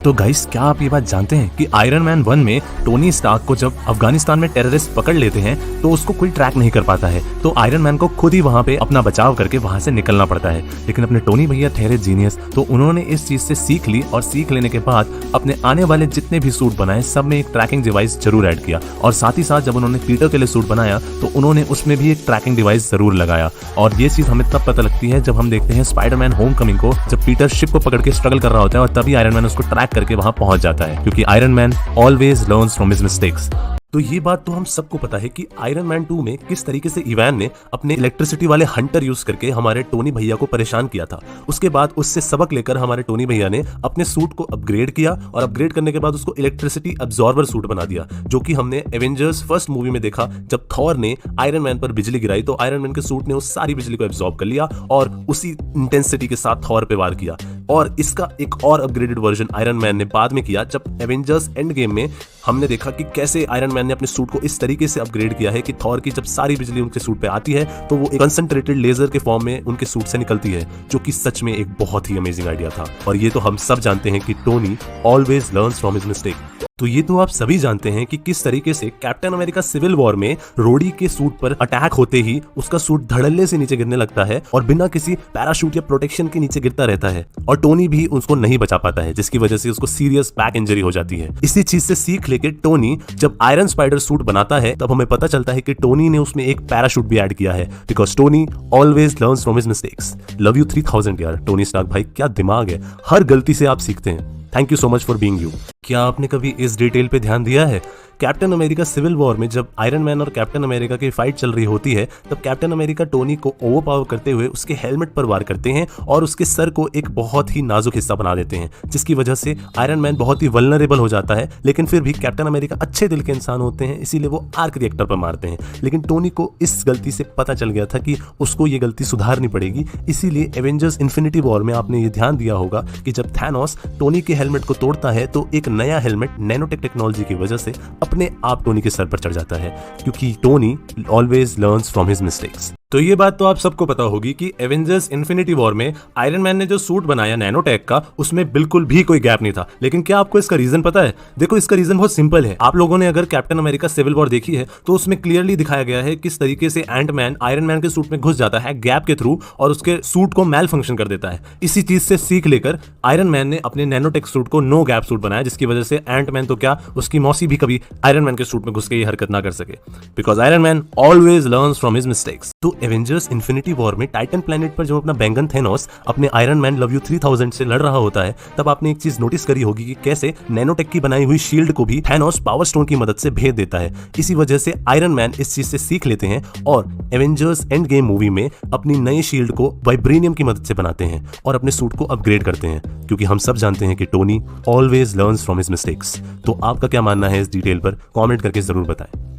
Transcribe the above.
तो गाइस, क्या आप ये बात जानते हैं कि आयरन मैन 1 में टोनी स्टार्क को जब अफगानिस्तान में टेररिस्ट पकड़ लेते हैं तो उसको कोई ट्रैक नहीं कर पाता है, तो आयरन मैन को खुद ही वहां पे अपना बचाव करके वहां से निकलना पड़ता है। लेकिन अपने टोनी भैया ठहरे जीनियस, तो उन्होंने इस चीज से सीख ली और सीख लेने के बाद अपने आने वाले जितने भी सूट बनाए सब में एक ट्रैकिंग डिवाइस जरूर ऐड किया। और साथ ही साथ जब उन्होंने पीटर के लिए सूट बनाया तो उन्होंने उसमें भी एक ट्रैकिंग डिवाइस जरूर लगाया। और ये चीज हमें तब पता लगती है जब हम देखते हैं स्पाइडरमैन होमकमिंग को, जब पीटर शिप को पकड़ के स्ट्रगल कर रहा होता है और तभी आयरन मैन उसको ट्रैक करके वहां पहुंच जाता है, क्योंकि iron man always learns from his mistakes. तो ये बात तो हम सबको पता है कि आयरन मैन 2 में किस तरीके से इवान ने अपने इलेक्ट्रिसिटी वाले हंटर यूज करके हमारे टोनी भैया को परेशान किया था। उसके बाद उससे सबक लेकर हमारे टोनी भैया ने अपने सूट को अपग्रेड किया और अपग्रेड करने के बाद उसको इलेक्ट्रिसिटी अब्जॉर्बर सूट बना दिया, जो कि हमने एवेंजर्स फर्स्ट मूवी में देखा। जब थॉर ने आयरन मैन पर बिजली गिराई तो आयरन मैन के सूट ने उस सारी बिजली को एब्जॉर्ब कर लिया और उसी इंटेंसिटी के साथ थॉर पे वार किया। और इसका एक और अपग्रेडेड वर्जन आयरन मैन ने बाद में किया, जब एवेंजर्स एंड गेम में हमने देखा कि कैसे आयरन मैन ने अपने सूट को इस तरीके से अपग्रेड किया है कि थॉर की जब सारी बिजली उनके सूट पे आती है तो वो एक कंसंट्रेटेड लेजर के फॉर्म में उनके सूट से निकलती है, जो कि सच में एक बहुत ही अमेजिंग आइडिया था। और ये तो हम सब जानते हैं कि Tony always learns from his mistake. तो ये तो आप सभी जानते हैं कि किस तरीके से कैप्टन अमेरिका सिविल वॉर में रोडी के सूट पर अटैक होते ही उसका सूट धड़ल्ले से नीचे गिरने लगता है और बिना किसी पैराशूट या प्रोटेक्शन के नीचे गिरता रहता है और टोनी भी उसको नहीं बचा पाता है, जिसकी वजह से उसको सीरियस बैक इंजरी हो जाती है। इसी चीज से सीख लेके टोनी जब आयरन स्पाइडर सूट बनाता है तब हमें पता चलता है कि टोनी ने उसमें एक पैराशूट भी ऐड किया है, because Tony always learns from his mistakes. Love you 3000 यार टोनी स्टार्क भाई, क्या दिमाग है, हर गलती से आप सीखते हैं। Thank you so much for being you. क्या आपने कभी इस डिटेल पे ध्यान दिया है? कैप्टन अमेरिका सिविल वॉर में जब आयरन मैन और कैप्टन अमेरिका की फाइट चल रही होती है तब कैप्टन अमेरिका टोनी को ओवरपावर करते हुए उसके हेलमेट पर वार करते हैं और उसके सर को एक बहुत ही नाजुक हिस्सा बना देते हैं, जिसकी वजह से आयरन मैन बहुत ही वल्नरेबल हो जाता है। लेकिन फिर भी कैप्टन अमेरिका अच्छे दिल के इंसान होते हैं, इसीलिए वो आर्क रिएक्टर पर मारते हैं। लेकिन टोनी को इस गलती से पता चल गया था कि उसको ये गलती सुधारनी पड़ेगी, इसीलिए एवेंजर्स इन्फिनिटी वॉर में आपने ये ध्यान दिया होगा कि जब थैनोस टोनी के हेलमेट को तोड़ता है तो एक नया हेलमेट नैनोटेक टेक्नोलॉजी की वजह से अपने आप टोनी के सर पर चढ़ जाता है, क्योंकि Tony always learns from his mistakes. तो ये बात तो आप सबको पता होगी कि एवेंजर्स इन्फिनिटी वॉर में आयरन मैन ने जो सूट बनाया नैनोटेक का, उसमें बिल्कुल भी कोई गैप नहीं था। लेकिन क्या आपको इसका रीजन पता है? देखो, इसका रीजन बहुत सिंपल है। आप लोगों ने अगर कैप्टन अमेरिका सिविल वॉर देखी है तो उसमें क्लियरली दिखाया गया है किस तरीके से एंट मैन आयरन मैन के सूट में घुस जाता है गैप के थ्रू और उसके सूट को मैल फंक्शन कर देता है। इसी चीज से सीख लेकर आयरन मैन ने अपने नैनोटेक सूट को नो गैप सूट बनाया, जिसकी वजह से एंट मैन तो क्या, उसकी मौसी भी कभी आयरन मैन के सूट में घुस के ये हरकत ना कर सके, because iron man always learns from his mistakes. तो एवेंजर्स इन्फिनिटी वॉर में टाइटन प्लैनेट पर जब अपना बैंगन थेनोस अपने आयरन मैन लव यू 3000 से लड़ रहा होता है, तब आपने एक चीज नोटिस करी होगी कि कैसे नैनोटेक की बनाई हुई शील्ड को भी थेनोस पावर स्टोन की मदद से भेद देता है। इसी वजह से आयरन मैन इस चीज से सीख लेते हैं और एवेंजर्स एंड गेम मूवी में अपनी नई शील्ड को वाइब्रेनियम की मदद से बनाते हैं और अपने सूट को अपग्रेड करते हैं, क्योंकि हम सब जानते हैं कि Tony always learns from his mistakes. तो आपका क्या मानना है इस डिटेल पर? कमेंट करके जरूर बताएं।